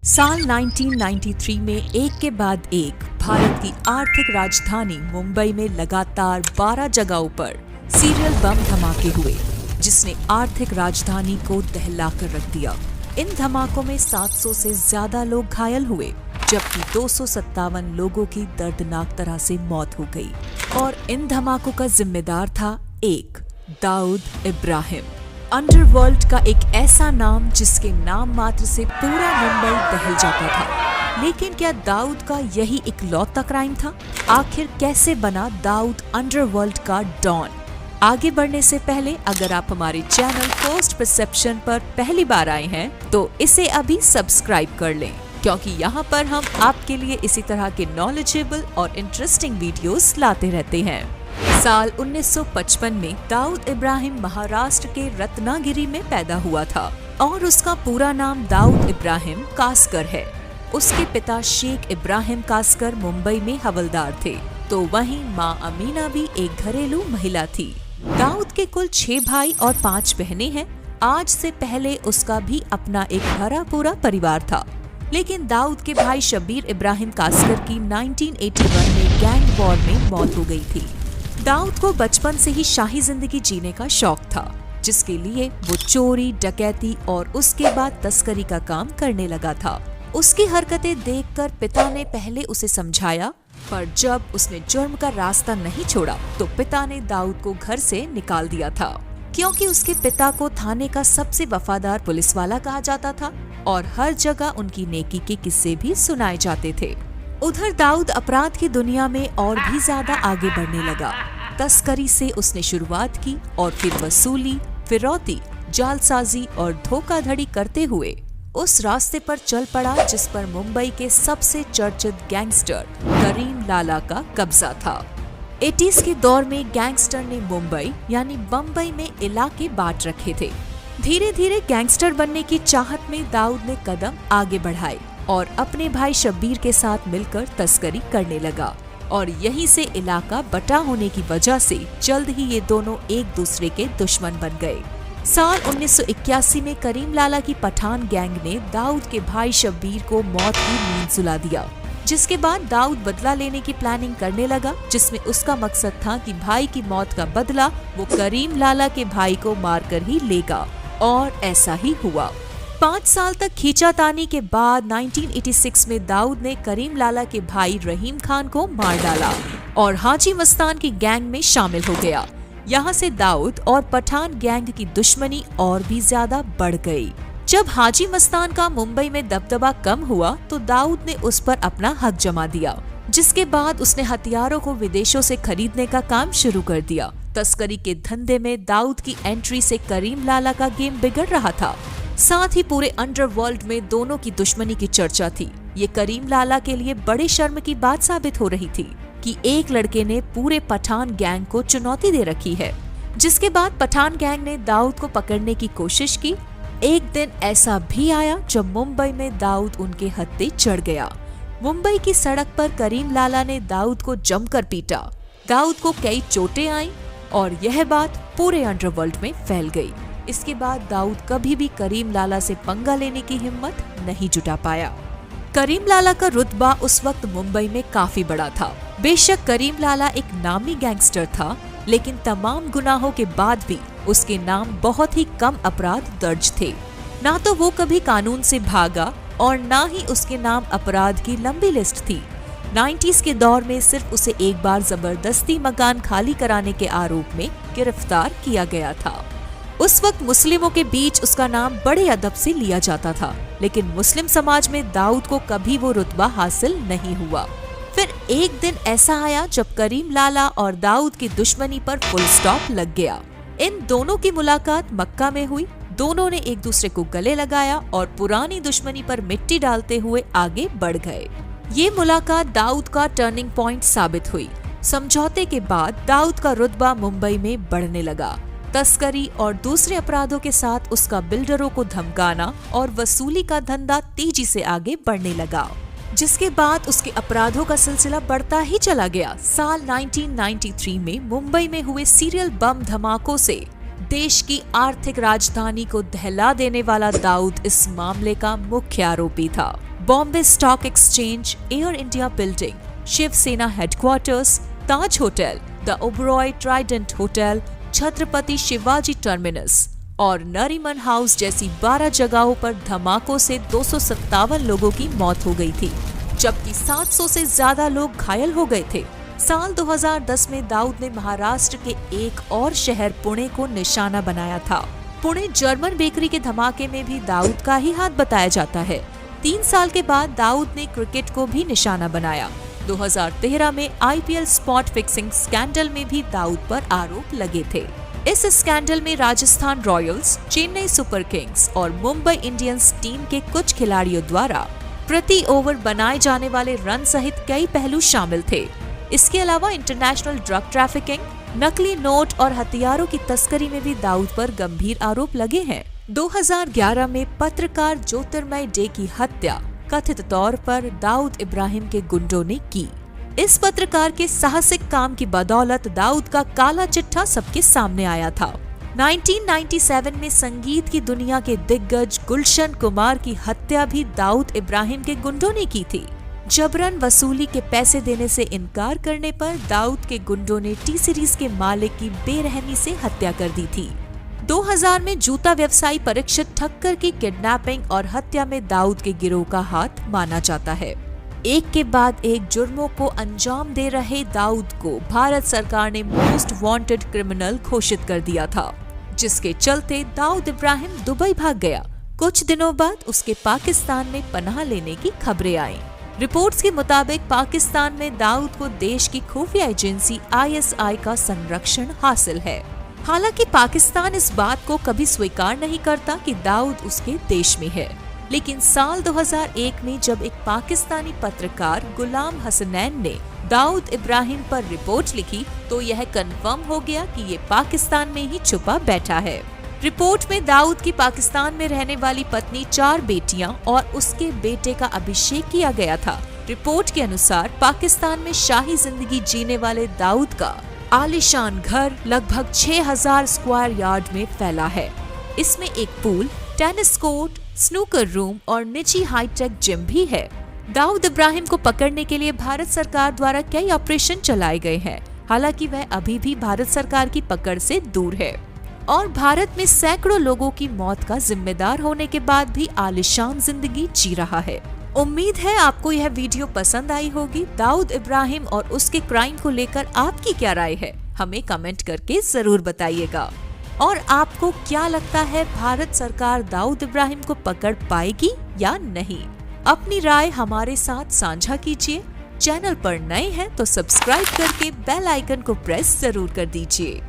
साल 1993 में एक के बाद एक भारत की आर्थिक राजधानी मुंबई में लगातार 12 जगहों पर सीरियल बम धमाके हुए, जिसने आर्थिक राजधानी को दहलाकर रख दिया। इन धमाकों में 700 से ज्यादा लोग घायल हुए, जबकि 257 लोगों की दर्दनाक तरह से मौत हो गई। और इन धमाकों का जिम्मेदार था एक दाऊद इब्राहिम, अंडरवर्ल्ड का एक ऐसा नाम जिसके नाम मात्र से पूरा मुंबई दहल जाता था। लेकिन क्या दाऊद का यही इकलौता क्राइम था? आखिर कैसे बना दाऊद अंडरवर्ल्ड का डॉन? आगे बढ़ने से पहले अगर आप हमारे चैनल फर्स्ट परसेप्शन पर पहली बार आए हैं तो इसे अभी सब्सक्राइब कर लें, क्योंकि यहाँ पर हम आपके लिए इसी तरह के नॉलेजेबल और इंटरेस्टिंग वीडियोस लाते रहते हैं। साल 1955 में दाऊद इब्राहिम महाराष्ट्र के रत्नागिरी में पैदा हुआ था और उसका पूरा नाम दाऊद इब्राहिम कासकर है। उसके पिता शेख इब्राहिम कासकर मुंबई में हवलदार थे, तो वहीं मां अमीना भी एक घरेलू महिला थी। दाऊद के कुल 6 भाई और 5 बहनें हैं। आज से पहले उसका भी अपना एक भरा पूरा परिवार था, लेकिन दाऊद के भाई शब्बीर इब्राहिम कासकर की 1981 में गैंग वॉर में मौत हो गई थी। दाऊद को बचपन से ही शाही जिंदगी जीने का शौक था, जिसके लिए वो चोरी, डकैती और उसके बाद तस्करी का काम करने लगा था। उसकी हरकतें देखकर पिता ने पहले उसे समझाया, पर जब उसने जुर्म का रास्ता नहीं छोड़ा तो पिता ने दाऊद को घर से निकाल दिया था, क्योंकि उसके पिता को थाने का सबसे वफादार पुलिस वाला कहा जाता था और हर जगह उनकी नेकी के किस्से भी सुनाए जाते थे। उधर दाऊद अपराध की दुनिया में और भी ज्यादा आगे बढ़ने लगा। तस्करी से उसने शुरुआत की और फिर वसूली, फिरौती, जालसाजी और धोखाधड़ी करते हुए उस रास्ते पर चल पड़ा जिस पर मुंबई के सबसे चर्चित गैंगस्टर करीम लाला का कब्जा था। 80s के दौर में गैंगस्टर ने मुंबई यानी बम्बई में इलाके बांट रखे थे। धीरे धीरे गैंगस्टर बनने की चाहत में दाऊद ने कदम आगे बढ़ाए और अपने भाई शब्बीर के साथ मिलकर तस्करी करने लगा, और यहीं से इलाका बटा होने की वजह से जल्द ही ये दोनों एक दूसरे के दुश्मन बन गए। साल 1981 में करीम लाला की पठान गैंग ने दाऊद के भाई शब्बीर को मौत की नींद सुला दिया, जिसके बाद दाऊद बदला लेने की प्लानिंग करने लगा, जिसमें उसका मकसद था कि भाई की मौत का बदला वो करीम लाला के भाई को मारकर ही लेगा, और ऐसा ही हुआ। 5 साल तक खींचातानी के बाद 1986 में दाऊद ने करीम लाला के भाई रहीम खान को मार डाला और हाजी मस्तान की गैंग में शामिल हो गया। यहाँ से दाऊद और पठान गैंग की दुश्मनी और भी ज्यादा बढ़ गई। जब हाजी मस्तान का मुंबई में दबदबा कम हुआ तो दाऊद ने उस पर अपना हक जमा दिया, जिसके बाद उसने हथियारों को विदेशों से खरीदने का काम शुरू कर दिया। तस्करी के धंधे में दाऊद की एंट्री से करीम लाला का गेम बिगड़ रहा था। साथ ही पूरे अंडरवर्ल्ड में दोनों की दुश्मनी की चर्चा थी। ये करीम लाला के लिए बड़े शर्म की बात साबित हो रही थी कि एक लड़के ने पूरे पठान गैंग को चुनौती दे रखी है। जिसके बाद पठान गैंग ने दाऊद को पकड़ने की कोशिश की। एक दिन ऐसा भी आया जब मुंबई में दाऊद उनके हत्थे चढ़ गया। मुंबई की सड़क पर करीम लाला ने दाऊद को जमकर पीटा। दाऊद को कई चोटें आईं और यह बात पूरे अंडरवर्ल्ड में फैल गई। इसके बाद दाऊद कभी भी करीम लाला से पंगा लेने की हिम्मत नहीं जुटा पाया। करीम लाला का रुतबा उस वक्त मुंबई में काफी बड़ा था। बेशक करीम लाला एक नामी गैंगस्टर था, लेकिन तमाम गुनाहों के बाद भी उसके नाम बहुत ही कम अपराध दर्ज थे। ना तो वो कभी कानून से भागा और ना ही उसके नाम अपराध की लंबी लिस्ट थी। 90s के दौर में सिर्फ उसे एक बार जबरदस्ती मकान खाली कराने के आरोप में गिरफ्तार किया गया था। उस वक्त मुस्लिमों के बीच उसका नाम बड़े अदब से लिया जाता था, लेकिन मुस्लिम समाज में दाऊद को कभी वो रुतबा हासिल नहीं हुआ। फिर एक दिन ऐसा आया जब करीम लाला और दाऊद की दुश्मनी पर फुल स्टॉप लग गया। इन दोनों की मुलाकात मक्का में हुई। दोनों ने एक दूसरे को गले लगाया और पुरानी दुश्मनी पर मिट्टी डालते हुए आगे बढ़ गए। ये मुलाकात दाऊद का टर्निंग पॉइंट साबित हुई। समझौते के बाद दाऊद का रुतबा मुंबई में बढ़ने लगा। तस्करी और दूसरे अपराधों के साथ उसका बिल्डरों को धमकाना और वसूली का धंधा तेजी से आगे बढ़ने लगा, जिसके बाद उसके अपराधों का सिलसिला बढ़ता ही चला गया। साल 1993 में मुंबई में हुए सीरियल बम धमाकों से देश की आर्थिक राजधानी को दहला देने वाला दाऊद इस मामले का मुख्य आरोपी था। Bombay stock exchange, Air India building, Shiv Sena headquarters, Taj hotel, the Oberoi Trident hotel, Chhatrapati Shivaji terminus और नरीमन हाउस जैसी 12 जगहों पर धमाकों से 257 लोगों की मौत हो गई थी, जबकि 700 से ज्यादा लोग घायल हो गए थे। साल 2010 में दाऊद ने महाराष्ट्र के एक और शहर पुणे को निशाना बनाया था। पुणे जर्मन बेकरी के धमाके में भी दाऊद का ही हाथ बताया जाता है। 3 साल के बाद दाऊद ने क्रिकेट को भी निशाना बनाया। 2013 में IPL स्पॉट फिक्सिंग स्कैंडल में भी दाऊद पर आरोप लगे थे। इस स्कैंडल में Rajasthan Royals, Chennai super Kings और मुंबई इंडियंस टीम के कुछ खिलाड़ियों द्वारा प्रति ओवर बनाए जाने वाले रन सहित कई पहलू शामिल थे। इसके अलावा इंटरनेशनल ड्रग ट्रैफिकिंग, नकली नोट और हथियारों की तस्करी में भी दाऊद पर गंभीर आरोप लगे हैं। 2011 में पत्रकार ज्योतिर्मय डे की हत्या कथित तौर पर दाऊद इब्राहिम के गुंडों ने की। इस पत्रकार के साहसिक काम की बदौलत दाऊद का काला चिट्ठा सबके सामने आया था। 1997 में संगीत की दुनिया के दिग्गज गुलशन कुमार की हत्या भी दाऊद इब्राहिम के गुंडों ने की थी। जबरन वसूली के पैसे देने से इनकार करने पर दाऊद के गुंडों ने टी सीरीज के मालिक की बेरहमी से हत्या कर दी थी। 2000 में जूता व्यवसायी परीक्षित ठक्कर की किडनैपिंग और हत्या में दाऊद के गिरोह का हाथ माना जाता है। एक के बाद एक जुर्मों को अंजाम दे रहे दाऊद को भारत सरकार ने मोस्ट वांटेड क्रिमिनल घोषित कर दिया था, जिसके चलते दाऊद इब्राहिम दुबई भाग गया। कुछ दिनों बाद उसके पाकिस्तान में पनाह लेने की खबरें आईं। रिपोर्ट्स के मुताबिक पाकिस्तान में दाऊद को देश की खुफिया एजेंसी ISI का संरक्षण हासिल है। हालांकि पाकिस्तान इस बात को कभी स्वीकार नहीं करता कि दाऊद उसके देश में है, लेकिन साल 2001 में जब एक पाकिस्तानी पत्रकार गुलाम हसनैन ने दाऊद इब्राहिम पर रिपोर्ट लिखी तो यह कंफर्म हो गया कि ये पाकिस्तान में ही छुपा बैठा है। रिपोर्ट में दाऊद की पाकिस्तान में रहने वाली पत्नी, 4 बेटियां और उसके बेटे का अभिषेक किया गया था। रिपोर्ट के अनुसार पाकिस्तान में शाही जिंदगी जीने वाले दाऊद का आलीशान घर लगभग 6000 स्क्वायर यार्ड में फैला है। इसमें एक pool, tennis court, snooker room और निजी हाईटेक जिम भी है। दाऊद इब्राहिम को पकड़ने के लिए भारत सरकार द्वारा कई ऑपरेशन चलाए गए हैं। हालांकि वह अभी भी भारत सरकार की पकड़ से दूर है और भारत में सैकड़ों लोगों की मौत का जिम्मेदार होने के बाद भी आलीशान जिंदगी जी रहा है। उम्मीद है आपको यह वीडियो पसंद आई होगी। दाऊद इब्राहिम और उसके क्राइम को लेकर आपकी क्या राय है, हमें कमेंट करके जरूर बताइएगा। और आपको क्या लगता है, भारत सरकार दाऊद इब्राहिम को पकड़ पाएगी या नहीं? अपनी राय हमारे साथ साझा कीजिए। चैनल पर नए हैं तो सब्सक्राइब करके बेल आइकन को प्रेस जरूर कर दीजिए।